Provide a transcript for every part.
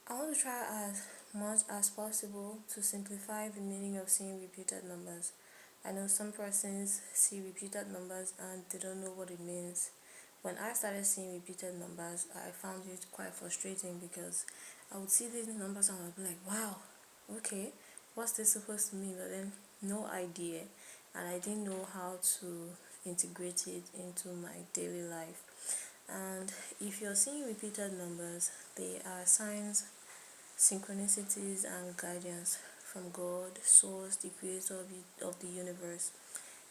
I want to try as much as possible to simplify the meaning of seeing repeated numbers. I know some persons see repeated numbers and they don't know what it means. When I started seeing repeated numbers, I found it quite frustrating because I would see these numbers and I would be like, wow, okay, what's this supposed to mean? But then no idea, and I didn't know how to integrate it into my daily life. And if you're seeing repeated numbers, they are signs, synchronicities, and guidance from God, Source, the creator of the universe.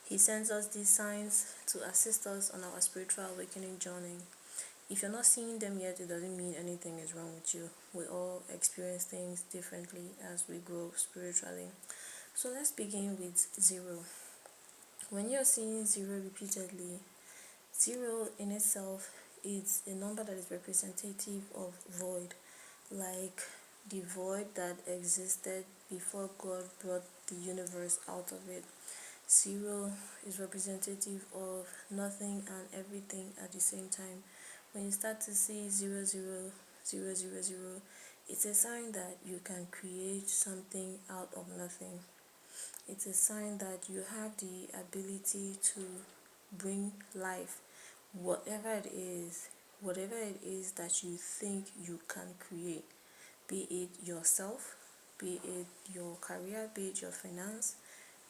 He sends us these signs to assist us on our spiritual awakening journey. If you're not seeing them yet, it doesn't mean anything is wrong with you. We all experience things differently as we grow spiritually. So let's begin with zero. When you're seeing zero repeatedly, zero in itself is a number that is representative of void, like the void that existed before God brought the universe out of it. Zero is representative of nothing and everything at the same time. When you start to see 0, 0, 0, 0, 0, it's a sign that you can create something out of nothing. It's a sign that you have the ability to bring life, whatever it is, whatever it is that you think you can create, be it yourself, be it your career, be it your finance,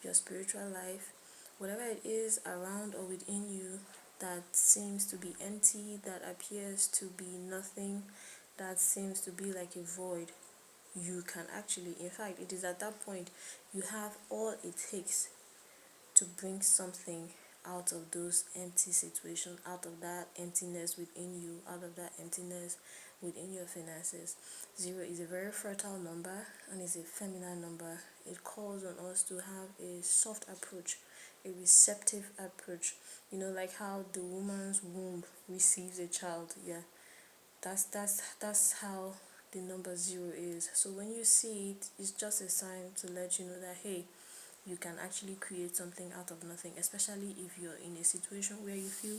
your spiritual life, whatever it is around or within you that seems to be empty, that appears to be nothing, that seems to be like a void, you can actually, in fact, it is at that point you have all it takes to bring something out of those empty situations, out of that emptiness within you, out of that emptiness within your finances. Zero is a very fertile number and is a feminine number. It calls on us to have a soft approach, a receptive approach. Like how the woman's womb receives a child. Yeah, that's how the number zero is. So when you see it, it's just a sign to let you know that hey, you can actually create something out of nothing, especially if you're in a situation where you feel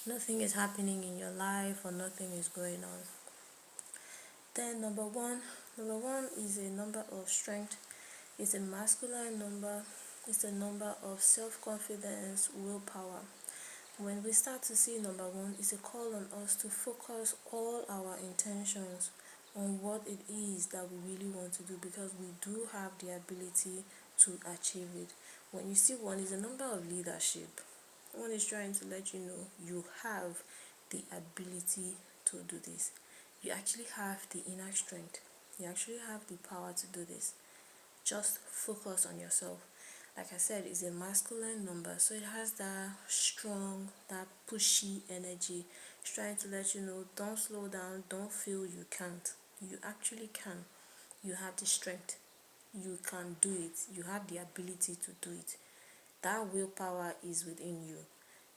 nothing is happening in your life or nothing is going on. Then number one is a number of strength. It's a masculine number. It's a number of self-confidence, willpower. When we start to see number one, it's a call on us to focus all our intentions on what it is that we really want to do, because we do have the ability to achieve it. When you see one is a number of leadership, one is trying to let you know you have the ability to do this. You actually have the inner strength. You actually have the power to do this. Just focus on yourself. Like I said, it's a masculine number, so it has that strong, that pushy energy. It's trying to let you know don't slow down, don't feel you can't. You actually can. You have the strength. You can do it. You have the ability to do it. That willpower is within you.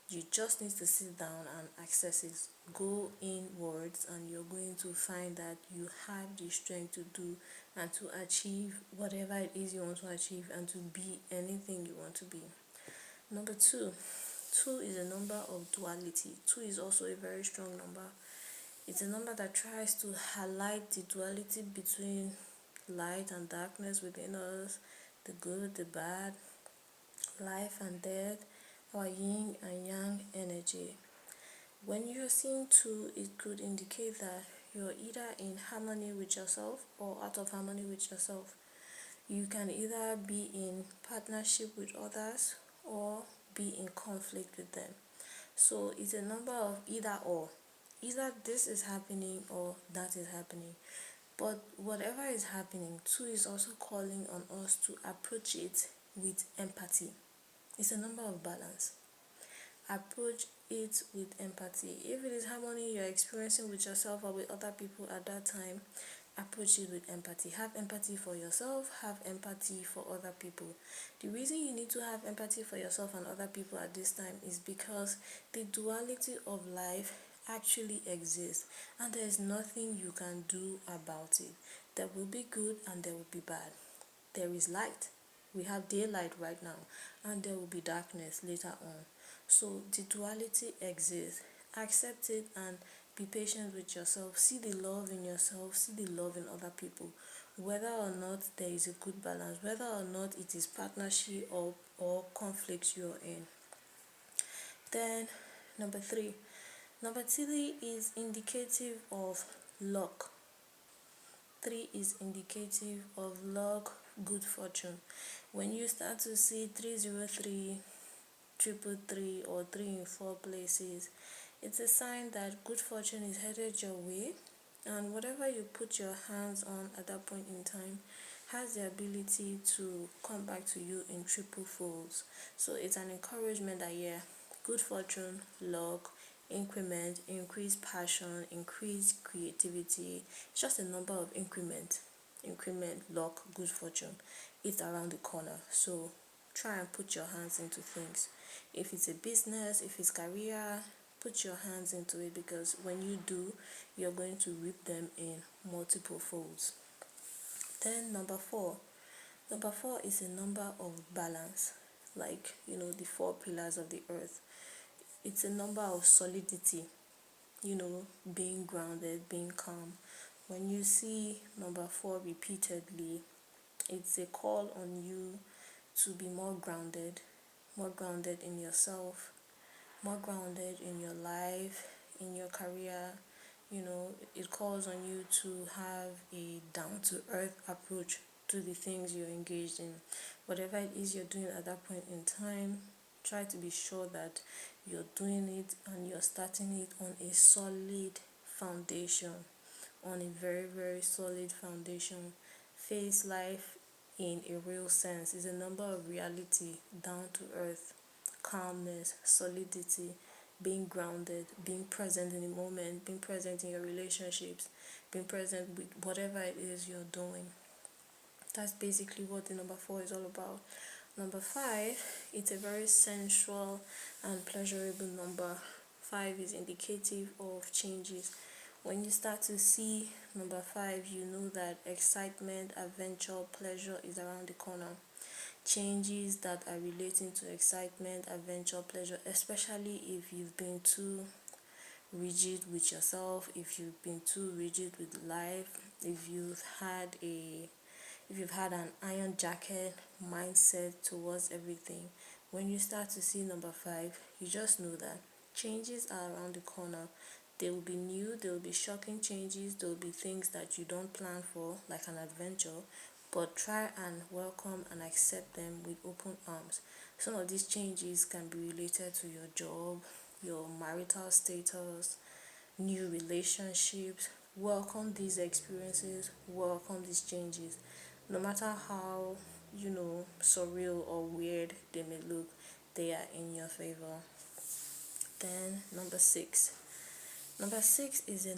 You just need to sit down and access it. Go inwards, and you're going to find that you have the strength to do and to achieve whatever it is you want to achieve and to be anything you want to be. Number two. Two is a number of duality. Two is also a very strong number. It's a number that tries to highlight the duality between light and darkness within us, the good, the bad, life and death, our yin and yang energy. When you're seeing two, it could indicate that you're either in harmony with yourself or out of harmony with yourself. You can either be in partnership with others or be in conflict with them. So it's a number of either or. Either this is happening or that is happening. But whatever is happening, two is also calling on us to approach it with empathy. It's a number of balance. Approach it with empathy. If it is harmony you're experiencing with yourself or with other people at that time, approach it with empathy. Have empathy for yourself, have empathy for other people. The reason you need to have empathy for yourself and other people at this time is because the duality of life actually exists and there is nothing you can do about it. There will be good and there will be bad. There is light. We have daylight right now, and there will be darkness later on. So the duality exists. Accept it and Be patient with yourself. See the love in yourself. See the love in other people. Whether or not there is a good balance, whether or not it is partnership or conflict you're in. Then, number three. Number three is indicative of luck. Three is indicative of luck, good fortune. When you start to see 303, 333, or 3 in 4 places, it's a sign that good fortune is headed your way, and whatever you put your hands on at that point in time has the ability to come back to you in triple folds. So it's an encouragement that, yeah, good fortune, luck, increment, increased passion, increased creativity. It's just a number of increment, luck, good fortune. It's around the corner. So try and put your hands into things. If it's a business, if it's career, put your hands into it, because when you do, you're going to reap them in multiple folds. Then number four. Number four is a number of balance, like the 4 pillars of the earth. It's a number of solidity, being grounded, being calm. When you see number four repeatedly, it's a call on you to be more grounded in yourself, more grounded in your life, in your career. It calls on you to have a down to earth approach to the things you're engaged in. Whatever it is you're doing at that point in time, try to be sure that you're doing it and you're starting it on a solid foundation, on a very, very solid foundation. Face life in a real sense is a number of reality, down to earth, calmness, solidity, being grounded, being present in the moment, being present in your relationships, being present with whatever it is you're doing. That's basically what the number four is all about. Number five, it's a very sensual and pleasurable number. Five is indicative of changes. When you start to see number five, you know that excitement, adventure, pleasure is around the corner. Changes that are relating to excitement, adventure, pleasure, especially if you've been too rigid with yourself, if you've been too rigid with life, if you've had an iron jacket mindset towards everything. When you start to see number five, you just know that changes are around the corner. They will be new, there will be shocking changes, there will be things that you don't plan for, like an adventure, but try and welcome and accept them with open arms. Some of these changes can be related to your job, your marital status, new relationships. Welcome these experiences, welcome these changes. No matter how, surreal or weird they may look, they are in your favor. Then, number six. Number six is a